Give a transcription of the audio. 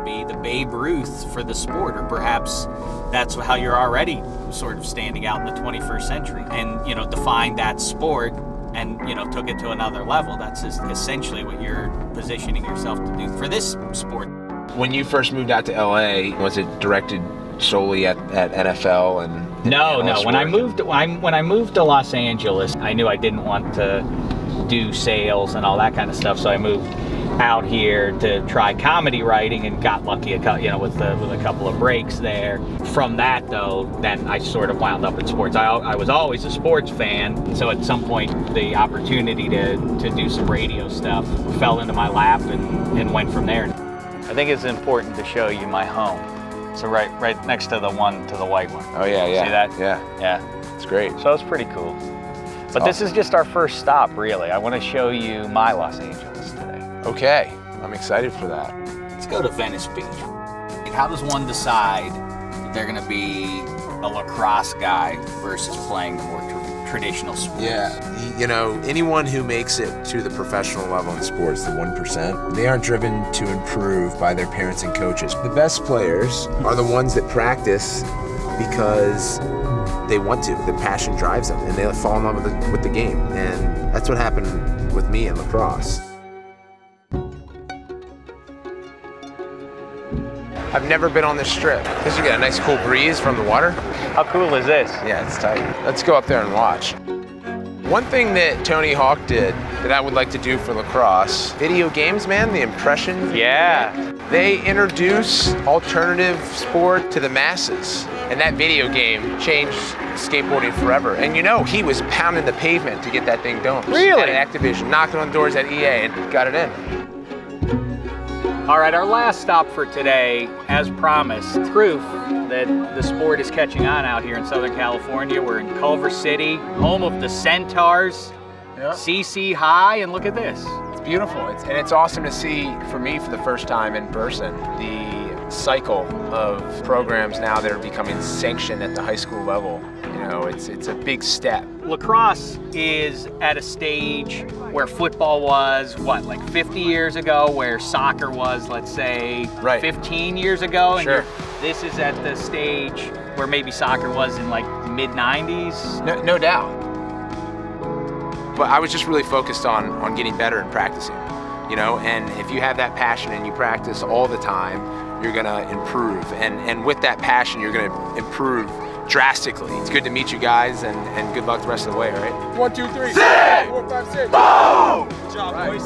be the Babe Ruth for the sport, or perhaps that's how you're already sort of standing out in the 21st century and, you know, defined that sport and, you know, took it to another level. That's essentially what you're positioning yourself to do for this sport. When you first moved out to LA, was it directed solely at NFL and No. When I moved to Los Angeles, I knew I didn't want to do sales and all that kind of stuff, so I moved out here to try comedy writing and got lucky, with a couple of breaks there. From that, though, then I sort of wound up in sports. I was always a sports fan, so at some point the opportunity to do some radio stuff fell into my lap and went from there. I think it's important to show you my home. So right next to the white one. Oh yeah, yeah. See that? Yeah. It's great. So it's pretty cool. But this is just our first stop, really. I want to show you my Los Angeles today. Okay, I'm excited for that. Let's go to Venice Beach. How does one decide that they're going to be a lacrosse guy versus playing the more traditional sport? Yeah, you know, anyone who makes it to the professional level in sports, the 1%, they aren't driven to improve by their parents and coaches. The best players are the ones that practice because they want to. The passion drives them, and they fall in love with the game. And that's what happened with me in lacrosse. I've never been on this strip. Because you get a nice cool breeze from the water. How cool is this? Yeah, it's tight. Let's go up there and watch. One thing that Tony Hawk did that I would like to do for lacrosse, video games, man, the impression. Yeah. They introduce alternative sport to the masses. And that video game changed skateboarding forever. And you know, he was pounding the pavement to get that thing done. Really? At Activision, knocking on doors at EA and got it in. All right, our last stop for today, as promised, proof that the sport is catching on out here in Southern California. We're in Culver City, home of the Centaurs, CC High, and look at this. It's beautiful, and it's awesome to see, for me, for the first time in person, the cycle of programs now that are becoming sanctioned at the high school level. You know, it's a big step. Lacrosse is at a stage where football was, what, like 50 years ago, where soccer was, let's say, 15 years ago, and sure. This is at the stage where maybe soccer was in like mid-90s. No doubt. But I was just really focused on getting better and practicing, you know, and if you have that passion and you practice all the time, you're gonna improve. And with that passion, you're gonna improve drastically. It's good to meet you guys, and good luck the rest of the way, all right? 1, 2, 3, 4, 5, 6. Boom! Good job, boys.